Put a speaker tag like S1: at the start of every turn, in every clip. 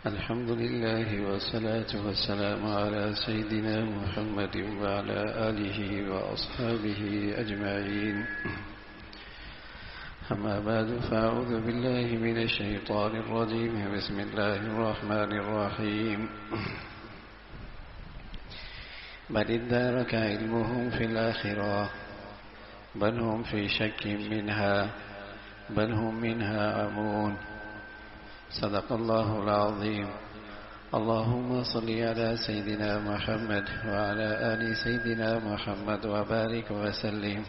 S1: الحمد لله والصلاة والسلام على سيدنا محمد وعلى آله وأصحابه أجمعين. أما بعد فأعوذ بالله من الشيطان الرجيم. بسم الله الرحمن الرحيم. بل ادارك علمهم في الآخرة بل هم في شك منها بل هم منها عمون. صدق الله العظيم. اللهم صل على سيدنا محمد وعلى آل سيدنا محمد وبارك وسلم.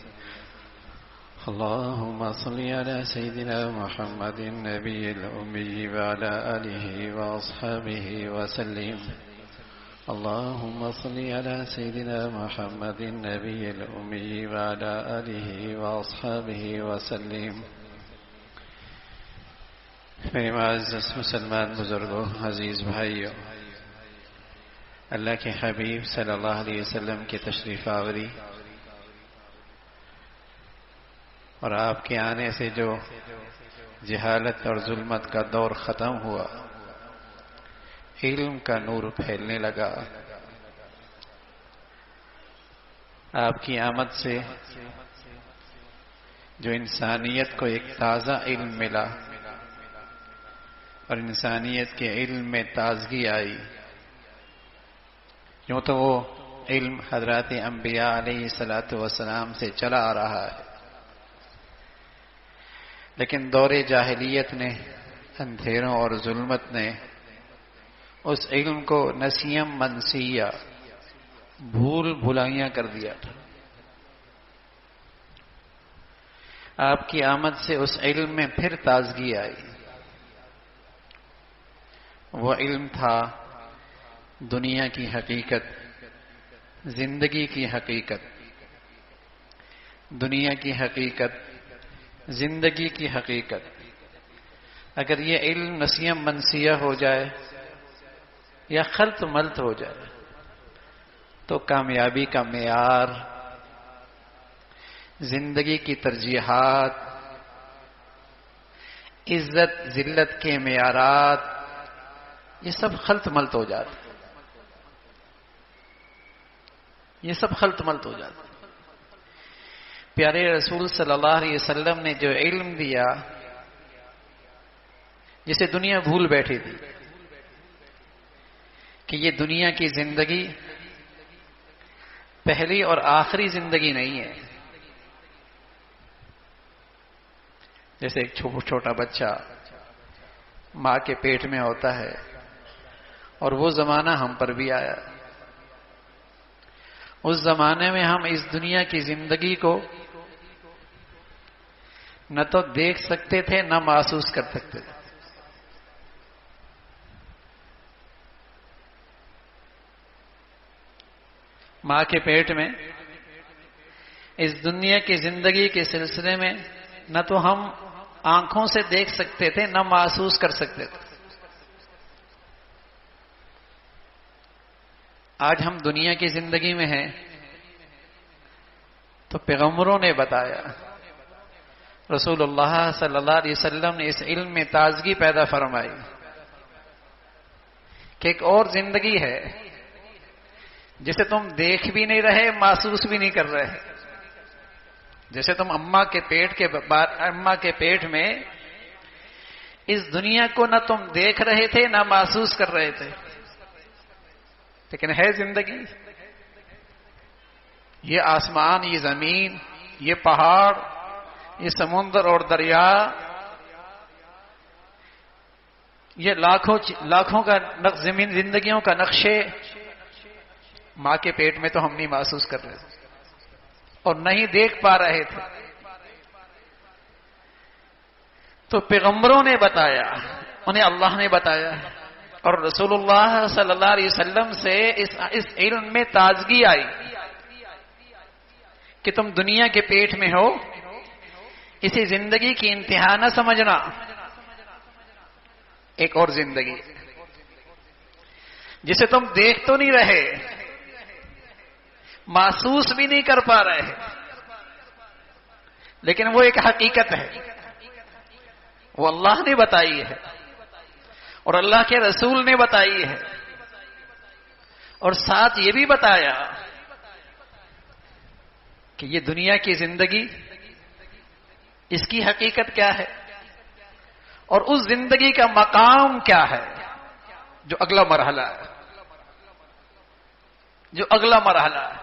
S1: اللهم صل على سيدنا محمد النبي الأمي وعلى آله وأصحابه وسلم. اللهم صل على سيدنا محمد النبي الأمي وعلى آله وأصحابه وسلم. میرے معزز مسلمان بزرگوں، عزیز بھائیوں، اللہ کے حبیب صلی اللہ علیہ وسلم کی تشریف آوری اور آپ کے آنے سے جو جہالت اور ظلمت کا دور ختم ہوا، علم کا نور پھیلنے لگا. آپ کی آمد سے جو انسانیت کو ایک تازہ علم ملا اور انسانیت کے علم میں تازگی آئی. یوں تو وہ علم حضرات انبیاء علیہ الصلاۃ والسلام سے چلا آ رہا ہے، لیکن دور جاہلیت نے، اندھیروں اور ظلمت نے اس علم کو نسیم منسیہ، بھول بھلائیاں کر دیا تھا. آپ کی آمد سے اس علم میں پھر تازگی آئی. وہ علم تھا دنیا کی حقیقت، زندگی کی حقیقت. دنیا کی حقیقت، زندگی کی حقیقت. اگر یہ علم نسیم منسیہ ہو جائے یا خلط ملط ہو جائے تو کامیابی کا معیار، زندگی کی ترجیحات، عزت ذلت کے معیارات، یہ سب خلط ملط ہو جاتے. یہ سب خلط ملط ہو جاتے. پیارے رسول صلی اللہ علیہ وسلم نے جو علم دیا، جسے دنیا بھول بیٹھی تھی کہ یہ دنیا کی زندگی پہلی اور آخری زندگی نہیں ہے. جیسے ایک چھوٹا بچہ ماں کے پیٹ میں ہوتا ہے، اور وہ زمانہ ہم پر بھی آیا. اس زمانے میں ہم اس دنیا کی زندگی کو نہ تو دیکھ سکتے تھے نہ محسوس کر سکتے تھے. ماں کے پیٹ میں اس دنیا کی زندگی کے سلسلے میں نہ تو ہم آنکھوں سے دیکھ سکتے تھے نہ محسوس کر سکتے تھے. آج ہم دنیا کی زندگی میں ہیں تو پیغمبروں نے بتایا، رسول اللہ صلی اللہ علیہ وسلم نے اس علم میں تازگی پیدا فرمائی کہ ایک اور زندگی ہے جسے تم دیکھ بھی نہیں رہے، محسوس بھی نہیں کر رہے. جیسے تم اماں کے پیٹ میں اس دنیا کو نہ تم دیکھ رہے تھے نہ محسوس کر رہے تھے، لیکن ہے زندگی. یہ آسمان، یہ زمین، یہ پہاڑ، یہ سمندر اور دریا، یہ لاکھوں کا زندگیوں کا نقشے ماں کے پیٹ میں تو ہم نہیں محسوس کر رہے تھے اور نہیں دیکھ پا رہے تھے. تو پیغمبروں نے بتایا، انہیں اللہ نے بتایا، اور رسول اللہ صلی اللہ علیہ وسلم سے اس علم میں تازگی آئی کہ تم دنیا کے پیٹ میں ہو، اسی زندگی کی انتہا نہ سمجھنا. ایک اور زندگی جسے تم دیکھ تو نہیں رہے، محسوس بھی نہیں کر پا رہے، لیکن وہ ایک حقیقت ہے. وہ اللہ نے بتائی ہے اور اللہ کے رسول نے بتائی ہے، اور ساتھ یہ بھی بتایا کہ یہ دنیا کی زندگی، اس کی حقیقت کیا ہے اور اس زندگی کا مقام کیا ہے، جو اگلا مرحلہ ہے، جو اگلا مرحلہ ہے۔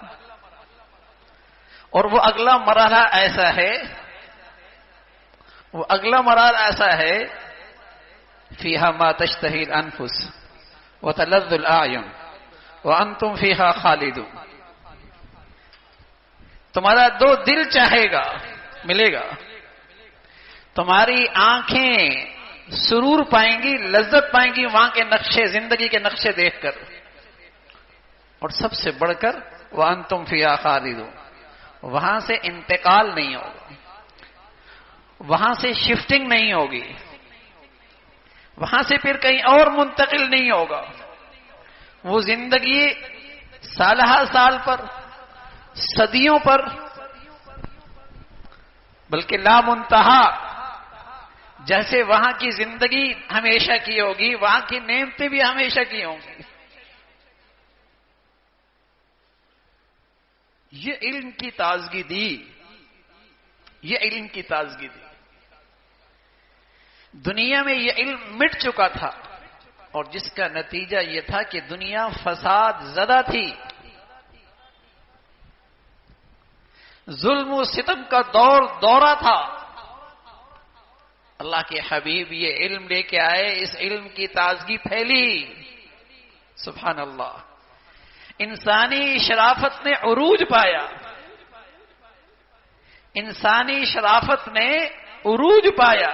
S1: اور وہ اگلا مرحلہ ایسا ہے، وہ اگلا مرحلہ ایسا ہے، فیہا ما تشتہی الانفس وتلذ الاعین وانتم فیہا خالدون۔ تمہارا دو دل چاہے گا، ملے گا، تمہاری آنکھیں سرور پائیں گی، لذت پائیں گی وہاں کے نقشے، زندگی کے نقشے دیکھ کر، اور سب سے بڑھ کر وانتم فیہا خالدون، وہاں سے انتقال نہیں ہوگا، وہاں سے شفٹنگ نہیں ہوگی، وہاں سے پھر کہیں اور منتقل نہیں ہوگا۔ وہ زندگی سالہ سال پر، صدیوں پر، بلکہ لا منتہا، جیسے وہاں کی زندگی ہمیشہ کی ہوگی، وہاں کی نعمتیں بھی ہمیشہ کی ہوں گی۔ یہ علم کی تازگی دی، یہ علم کی تازگی دی۔ دنیا میں یہ علم مٹ چکا تھا، اور جس کا نتیجہ یہ تھا کہ دنیا فساد زدہ تھی، ظلم و ستم کا دورہ تھا۔ اللہ کے حبیب یہ علم لے کے آئے، اس علم کی تازگی پھیلی، سبحان اللہ۔ انسانی شرافت نے عروج پایا، انسانی شرافت نے عروج پایا،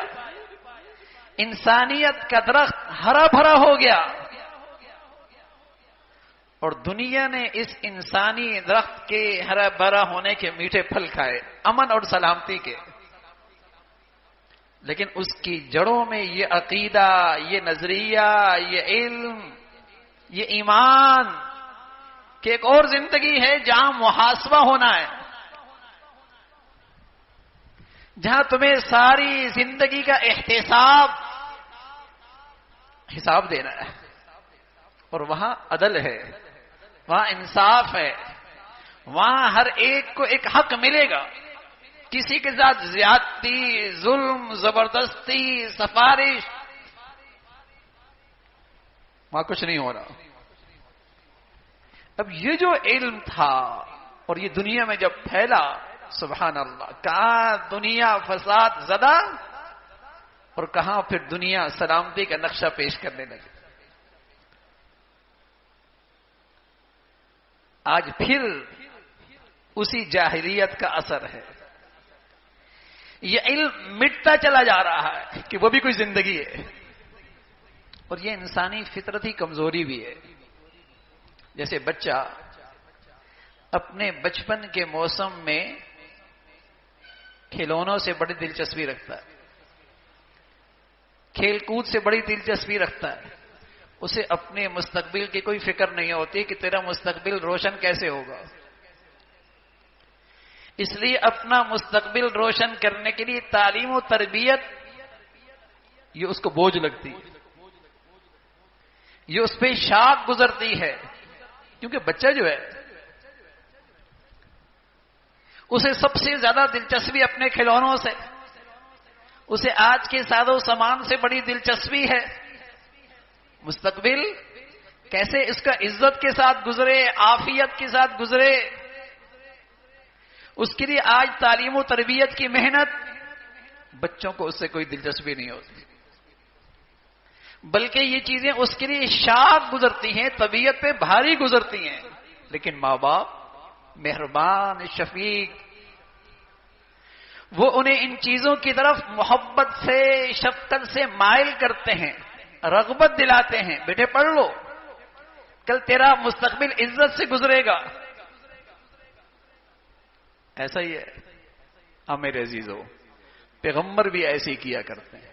S1: انسانیت کا درخت ہرا بھرا ہو گیا، اور دنیا نے اس انسانی درخت کے ہرا بھرا ہونے کے میٹھے پھل کھائے، امن اور سلامتی کے۔ لیکن اس کی جڑوں میں یہ عقیدہ، یہ نظریہ، یہ علم، یہ ایمان کہ ایک اور زندگی ہے جہاں محاسبہ ہونا ہے، جہاں تمہیں ساری زندگی کا حساب دینا ہے، اور وہاں عدل ہے، وہاں انصاف ہے، وہاں ہر ایک کو ایک حق ملے گا، کسی کے ساتھ زیادتی، ظلم، زبردستی، سفارش، وہاں کچھ نہیں ہو رہا۔ اب یہ جو علم تھا اور یہ دنیا میں جب پھیلا، سبحان اللہ، کہاں دنیا فساد زدہ اور کہاں پھر دنیا سلامتی کا نقشہ پیش کرنے لگی۔ آج پھر اسی جاہلیت کا اثر ہے، یہ علم مٹتا چلا جا رہا ہے کہ وہ بھی کوئی زندگی ہے، اور یہ انسانی فطرتی کمزوری بھی ہے۔ جیسے بچہ اپنے بچپن کے موسم میں کھلونوں سے بڑی دلچسپی رکھتا ہے، کھیل کود سے بڑی دلچسپی رکھتا ہے، اسے اپنے مستقبل کی کوئی فکر نہیں ہوتی کہ تیرا مستقبل روشن کیسے ہوگا۔ اس لیے اپنا مستقبل روشن کرنے کے لیے تعلیم و تربیت یہ اس کو بوجھ لگتی ہے، یہ اس پہ شاق گزرتی ہے، کیونکہ بچہ جو ہے اسے سب سے زیادہ دلچسپی اپنے کھلونوں سے، اسے آج کے ساز و سامان سے بڑی دلچسپی ہے۔ مستقبل کیسے اس کا عزت کے ساتھ گزرے، عافیت کے ساتھ گزرے، اس کے لیے آج تعلیم و تربیت کی محنت، بچوں کو اس سے کوئی دلچسپی نہیں ہوتی، بلکہ یہ چیزیں اس کے لیے شاق گزرتی ہیں، طبیعت پہ بھاری گزرتی ہیں۔ لیکن ماں باپ مہربان، شفیق، وہ انہیں ان چیزوں کی طرف محبت سے، شفقت سے مائل کرتے ہیں، رغبت دلاتے ہیں، بیٹے پڑھ لو، کل تیرا مستقبل عزت سے گزرے گا۔ ایسا ہی ہے ہاں میرے عزیزو، پیغمبر بھی ایسے ہی کیا کرتے ہیں،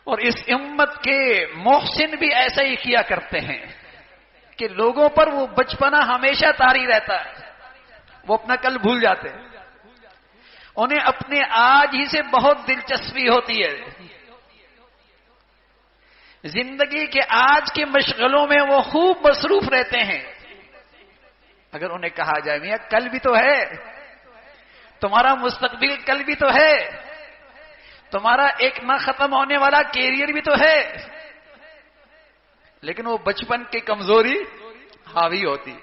S1: اور اس امت کے محسن بھی ایسا ہی کیا کرتے ہیں کہ لوگوں پر وہ بچپنا ہمیشہ طاری رہتا ہے، وہ اپنا کل بھول جاتے ہیں، انہیں اپنے آج ہی سے بہت دلچسپی ہوتی ہے. زندگی کے آج کے مشغلوں میں وہ خوب مصروف رہتے ہیں. اگر انہیں کہا جائے میاں کل بھی تو ہے، تمہارا مستقبل کل بھی تو ہے، تمہارا ایک نہ ختم ہونے والا کیریئر بھی تو ہے، لیکن وہ بچپن کی کمزوری حاوی ہوتی.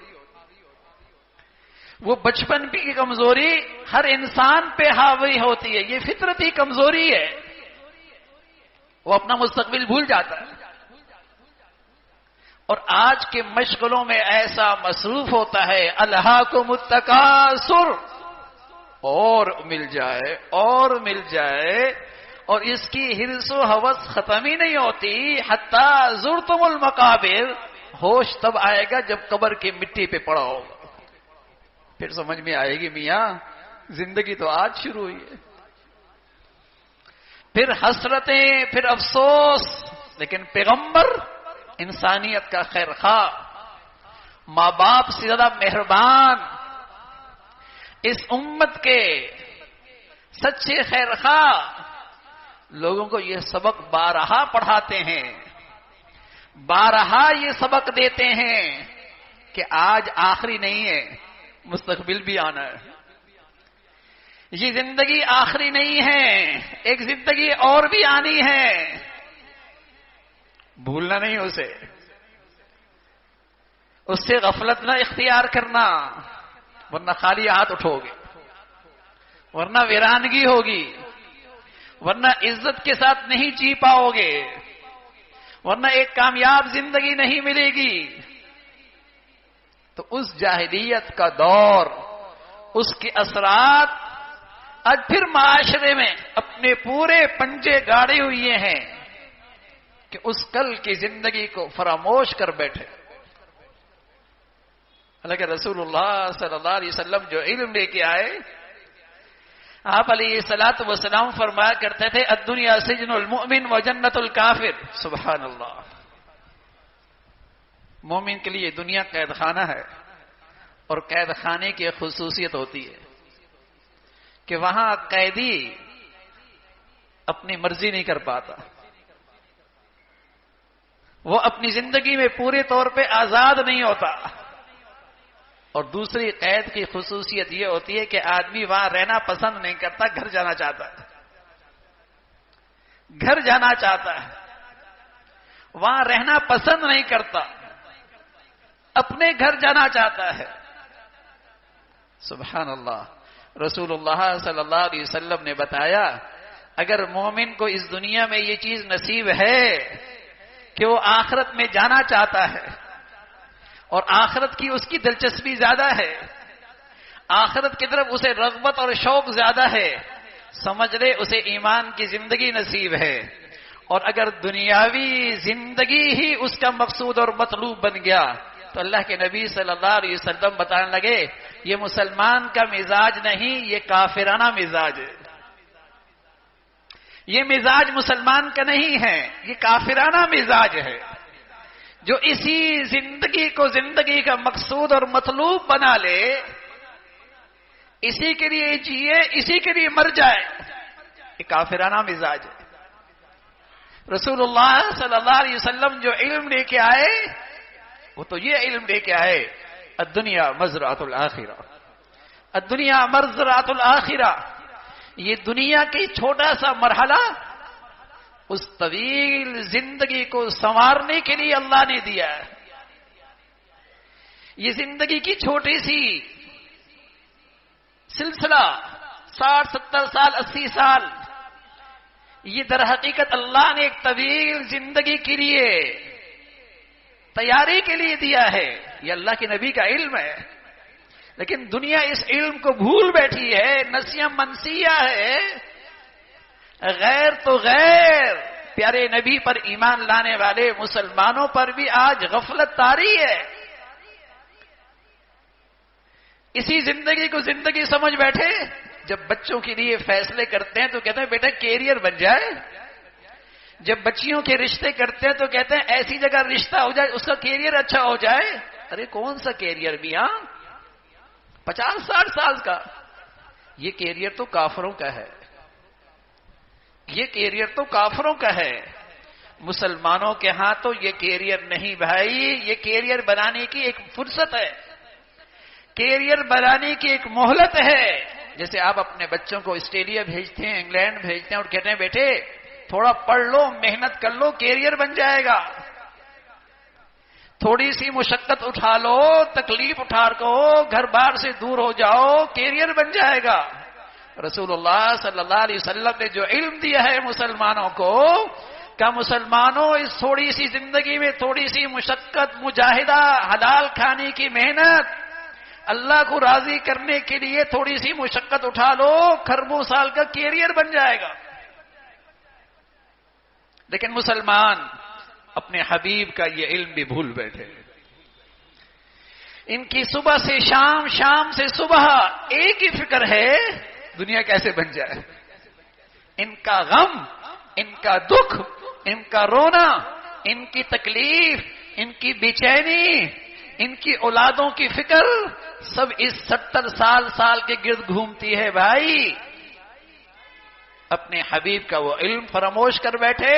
S1: وہ بچپن کی کمزوری ہر انسان پہ حاوی ہوتی ہے. یہ فطرتی کمزوری ہے. وہ اپنا مستقبل بھول جاتا ہے اور آج کے مشغلوں میں ایسا مصروف ہوتا ہے. الہاکم التکاثر، اور مل جائے اور مل جائے، اور اس کی حرص و ہوس ختم ہی نہیں ہوتی. حتی زرتم المقابر، ہوش تب آئے گا جب قبر کی مٹی پہ پڑا ہوگا، پھر سمجھ میں آئے گی میاں زندگی تو آج شروع ہوئی ہے. پھر حسرتیں، پھر افسوس. لیکن پیغمبر انسانیت کا خیر خواہ، ماں باپ سے زیادہ مہربان، اس امت کے سچے خیر خواہ لوگوں کو یہ سبق بارہا پڑھاتے ہیں، بارہا یہ سبق دیتے ہیں کہ آج آخری نہیں ہے، مستقبل بھی آنا ہے. یہ زندگی آخری نہیں ہے، ایک زندگی اور بھی آنی ہے. بھولنا نہیں اسے، اس سے غفلت نہ اختیار کرنا، ورنہ خالی ہاتھ اٹھو گے، ورنہ ویرانگی ہوگی، ورنہ عزت کے ساتھ نہیں جی پاؤ گے، ورنہ ایک کامیاب زندگی نہیں ملے گی. تو اس جاہلیت کا دور، اس کے اثرات آج پھر معاشرے میں اپنے پورے پنجے گاڑے ہوئے ہیں کہ اس کل کی زندگی کو فراموش کر بیٹھے. حالانکہ رسول اللہ صلی اللہ علیہ وسلم جو علم لے کے آئے، آپ علیہ الصلوۃ والسلام فرمایا کرتے تھے الدنیا سجن المؤمن و جنت الکافر. سبحان اللہ. مومن کے لیے دنیا قید خانہ ہے، اور قید خانے کی ایک خصوصیت ہوتی ہے کہ وہاں قیدی اپنی مرضی نہیں کر پاتا، وہ اپنی زندگی میں پورے طور پہ آزاد نہیں ہوتا. اور دوسری قید کی خصوصیت یہ ہوتی ہے کہ آدمی وہاں رہنا پسند نہیں کرتا، گھر جانا چاہتا ہے، گھر جانا چاہتا ہے، وہاں رہنا پسند نہیں کرتا، اپنے گھر جانا چاہتا ہے. سبحان اللہ. رسول اللہ صلی اللہ علیہ وسلم نے بتایا اگر مومن کو اس دنیا میں یہ چیز نصیب ہے کہ وہ آخرت میں جانا چاہتا ہے، اور آخرت کی اس کی دلچسپی زیادہ ہے، آخرت کی طرف اسے رغبت اور شوق زیادہ ہے، سمجھ لے اسے ایمان کی زندگی نصیب ہے. اور اگر دنیاوی زندگی ہی اس کا مقصود اور مطلوب بن گیا تو اللہ کے نبی صلی اللہ علیہ وسلم بتانے لگے یہ مسلمان کا مزاج نہیں، یہ کافرانہ مزاج ہے. یہ مزاج مسلمان کا نہیں ہے، یہ کافرانہ مزاج ہے جو اسی زندگی کو زندگی کا مقصود اور مطلوب بنا لے، اسی کے لیے جیے، اسی کے لیے مر جائے. یہ کافرانہ مزاج ہے. رسول اللہ صلی اللہ علیہ وسلم جو علم لے کے آئے وہ تو یہ علم لے کے آئے الدنیا مزرعۃ الآخرہ، الدنیا مزرعۃ الآخرہ. یہ دنیا کی چھوٹا سا مرحلہ اس طویل زندگی کو سنوارنے کے لیے اللہ نے دیا ہے. یہ زندگی کی چھوٹی سی سلسلہ 60-70 سال 80 سال، یہ در حقیقت اللہ نے ایک طویل زندگی کے لیے تیاری کے لیے دیا ہے. یہ اللہ کے نبی کا علم ہے، لیکن دنیا اس علم کو بھول بیٹھی ہے، نسیاں منسیہ ہے. غیر تو غیر پیارے نبی پر ایمان لانے والے مسلمانوں پر بھی آج غفلت طاری ہے. اسی زندگی کو زندگی سمجھ بیٹھے. جب بچوں کے لیے فیصلے کرتے ہیں تو کہتے ہیں بیٹا کیریئر بن جائے، جب بچیوں کے رشتے کرتے ہیں تو کہتے ہیں ایسی جگہ رشتہ ہو جائے اس کا کیریئر اچھا ہو جائے. ارے کون سا کیریئر میاں، 50-60 سال کا؟ یہ کیریئر تو کافروں کا ہے، یہ کیریئر تو کافروں کا ہے، مسلمانوں کے ہاں تو یہ کیریئر نہیں بھائی، یہ کیریئر بنانے کی ایک فرصت ہے، کیریئر بنانے کی ایک مہلت ہے۔ جیسے آپ اپنے بچوں کو آسٹریلیا بھیجتے ہیں، انگلینڈ بھیجتے ہیں اور کہتے ہیں بیٹے تھوڑا پڑھ لو، محنت کر لو، کیریئر بن جائے گا، تھوڑی سی مشقت اٹھا لو، تکلیف اٹھا کو گھر بار سے دور ہو جاؤ، کیریئر بن جائے گا۔ رسول اللہ صلی اللہ علیہ وسلم نے جو علم دیا ہے مسلمانوں کو، کہ مسلمانوں اس تھوڑی سی زندگی میں تھوڑی سی مشقت، مجاہدہ، حلال کھانے کی محنت، اللہ کو راضی کرنے کے لیے تھوڑی سی مشقت اٹھا لو، کھربوں سال کا کیریئر بن جائے گا۔ لیکن مسلمان اپنے حبیب کا یہ علم بھی بھول بیٹھے، ان کی صبح سے شام، شام سے صبح ایک ہی فکر ہے، دنیا کیسے بن جائے۔ ان کا غم، ان کا دکھ، ان کا رونا، ان کی تکلیف، ان کی بے چینی، ان کی اولادوں کی فکر سب اس 70 سال کے گرد گھومتی ہے بھائی۔ اپنے حبیب کا وہ علم فراموش کر بیٹھے۔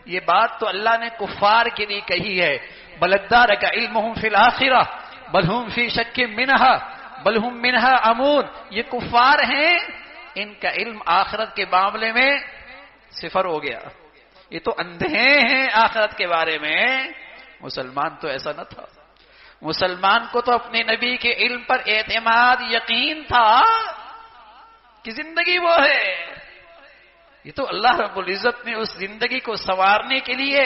S1: یہ بات تو اللہ نے کفار کے لیے کہی ہے، بلدارک علمہم فی الآخرہ بل ہم فی شک منہا بل ہم منہا عمون۔ یہ کفار ہیں، ان کا علم آخرت کے معاملے میں صفر ہو گیا، یہ تو اندھے ہیں آخرت کے بارے میں۔ مسلمان تو ایسا نہ تھا، مسلمان کو تو اپنے نبی کے علم پر اعتماد، یقین تھا کہ زندگی وہ ہے، یہ تو اللہ رب العزت نے اس زندگی کو سنوارنے کے لیے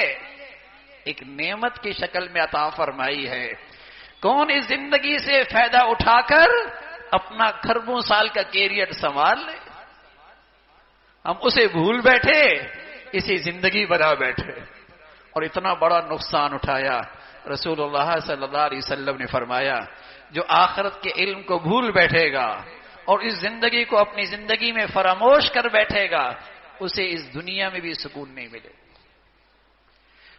S1: ایک نعمت کی شکل میں عطا فرمائی ہے۔ کون اس زندگی سے فائدہ اٹھا کر اپنا کھربوں سال کا کیریئر سنوار لے؟ ہم اسے بھول بیٹھے، اسی زندگی بنا بیٹھے اور اتنا بڑا نقصان اٹھایا۔ رسول اللہ صلی اللہ علیہ وسلم نے فرمایا، جو آخرت کے علم کو بھول بیٹھے گا اور اس زندگی کو اپنی زندگی میں فراموش کر بیٹھے گا، اسے اس دنیا میں بھی سکون نہیں ملے،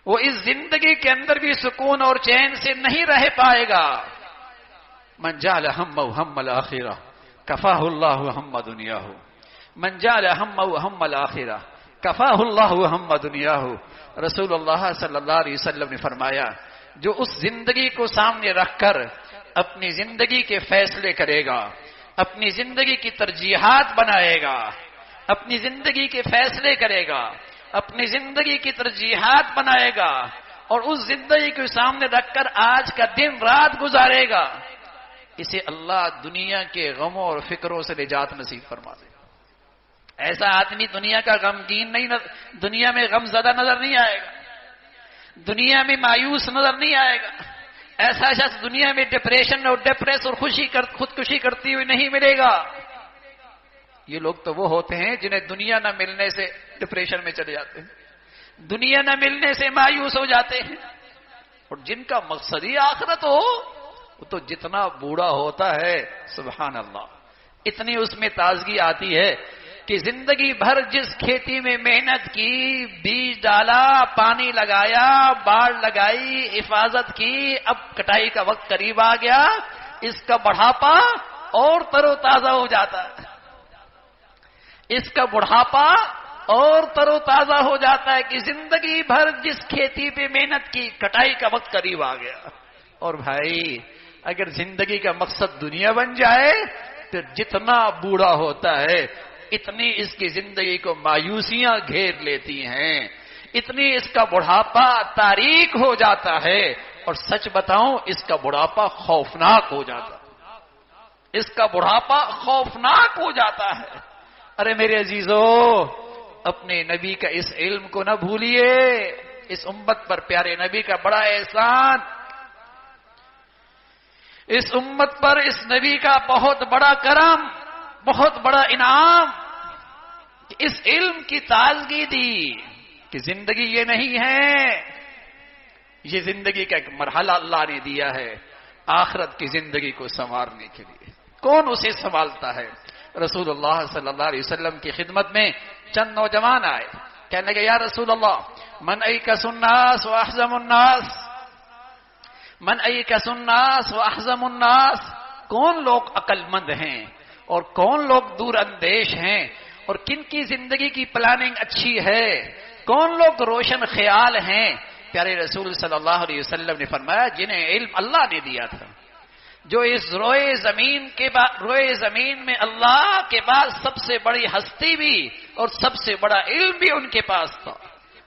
S1: وہ اس زندگی کے اندر بھی سکون اور چین سے نہیں رہ پائے گا۔ من جعل ہمہ ہم الآخرہ کفاہ اللہ ہم دنیاہ، من جعل ہمہ ہم الآخرہ کفاہ اللہ ہم دنیاہ۔ رسول اللہ صلی اللہ علیہ وسلم نے فرمایا، جو اس زندگی کو سامنے رکھ کر اپنی زندگی کے فیصلے کرے گا، اپنی زندگی کی ترجیحات بنائے گا، اپنی زندگی کے فیصلے کرے گا، اپنی زندگی کی ترجیحات بنائے گا اور اس زندگی کو سامنے رکھ کر آج کا دن رات گزارے گا، اسے اللہ دنیا کے غموں اور فکروں سے نجات نصیب فرما دے۔ ایسا آدمی دنیا کا غمگین نہیں، دنیا میں غم زدہ نظر نہیں آئے گا، دنیا میں مایوس نظر نہیں آئے گا، ایسا شخص دنیا میں ڈپریشن اور ڈپریس اور خودکشی کرتی ہوئی نہیں ملے گا۔ یہ لوگ تو وہ ہوتے ہیں جنہیں دنیا نہ ملنے سے ڈپریشن میں چلے جاتے ہیں، دنیا نہ ملنے سے مایوس ہو جاتے ہیں، اور جن کا مقصد ہی آخرت ہو وہ تو جتنا بوڑھا ہوتا ہے سبحان اللہ، اتنی اس میں تازگی آتی ہے کہ زندگی بھر جس کھیتی میں محنت کی، بیج ڈالا، پانی لگایا، باڑ لگائی، حفاظت کی، اب کٹائی کا وقت قریب آ گیا، اس کا بڑھاپا اور تر و تازہ ہو جاتا ہے، اس کا بڑھاپا اور تر و تازہ ہو جاتا ہے کہ زندگی بھر جس کھیتی پہ محنت کی، کٹائی کا وقت قریب آ گیا۔ اور بھائی اگر زندگی کا مقصد دنیا بن جائے تو جتنا بوڑھا ہوتا ہے اتنی اس کی زندگی کو مایوسیاں گھیر لیتی ہیں، اتنی اس کا بڑھاپا تاریک ہو جاتا ہے، اور سچ بتاؤں اس کا بڑھاپا خوفناک ہو جاتا ہے، اس کا بڑھاپا خوفناک ہو جاتا ہے۔ ارے میرے عزیزو، اپنے نبی کا اس علم کو نہ بھولیے، اس امت پر پیارے نبی کا بڑا احسان، اس امت پر اس نبی کا بہت بڑا کرم، بہت بڑا انعام کہ اس علم کی تازگی دی کہ زندگی یہ نہیں ہے، یہ زندگی کا ایک مرحلہ اللہ نے دیا ہے آخرت کی زندگی کو سنوارنے کے لیے۔ کون اسے سنبھالتا ہے؟ رسول اللہ صلی اللہ علیہ وسلم کی خدمت میں چند نوجوان آئے، کہنے لگے یا رسول اللہ من ایکس الناس واحزم الناس، من ایکس الناس واحزم الناس، کون لوگ عقل مند ہیں اور کون لوگ دور اندیش ہیں اور کن کی زندگی کی پلاننگ اچھی ہے، کون لوگ روشن خیال ہیں. پیارے رسول صلی اللہ علیہ وسلم نے فرمایا جنہیں علم اللہ نے دیا تھا، جو اس روئے زمین میں اللہ کے بعد سب سے بڑی ہستی بھی اور سب سے بڑا علم بھی ان کے پاس تھا.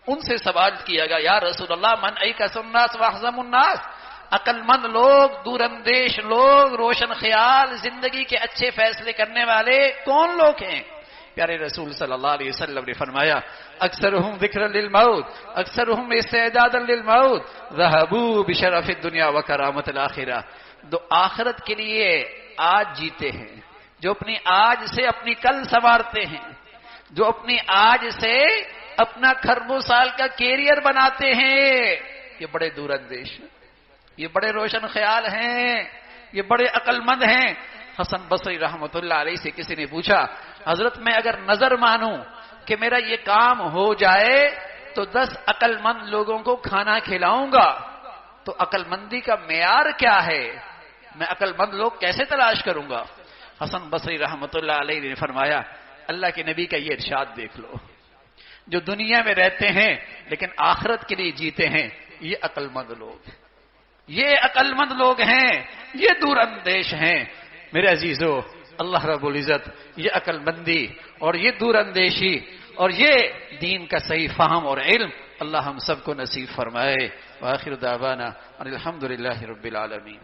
S1: ان سے سوال کیا گیا یا رسول اللہ من ایکس الناس واحزم الناس، عقل مند لوگ، دور اندیش لوگ، روشن خیال، زندگی کے اچھے فیصلے کرنے والے کون لوگ ہیں؟ پیارے رسول صلی اللہ علیہ وسلم نے فرمایا اکثرہم ذکرا للموت، اکثرہم استعدادا للموت، ذہبوا بشرف الدنیا وکرامت الآخرہ. جو آخرت کے لیے آج جیتے ہیں، جو اپنی آج سے اپنی کل سنوارتے ہیں، جو اپنی آج سے اپنا خربوں سال کا کیریئر بناتے ہیں، یہ بڑے دور اندیش ہیں، یہ بڑے روشن خیال ہیں، یہ بڑے عقل مند ہیں. حسن بصری رحمۃ اللہ علیہ سے کسی نے پوچھا حضرت میں اگر نظر مانوں کہ میرا یہ کام ہو جائے تو 10 عقل مند لوگوں کو کھانا کھلاؤں گا، تو عقل مندی کا معیار کیا ہے؟ میں عقل مند لوگ کیسے تلاش کروں گا؟ حسن بصری رحمۃ اللہ علیہ نے فرمایا اللہ کے نبی کا یہ ارشاد دیکھ لو، جو دنیا میں رہتے ہیں لیکن آخرت کے لیے جیتے ہیں، یہ عقل مند لوگ، یہ عقل مند لوگ ہیں، یہ دور اندیش ہیں. میرے عزیزو، اللہ رب العزت یہ عقل مندی اور یہ دور اندیشی اور یہ دین کا صحیح فہم اور علم اللہ ہم سب کو نصیب فرمائے. وآخر دعوانا ان الحمد للہ رب العالمین.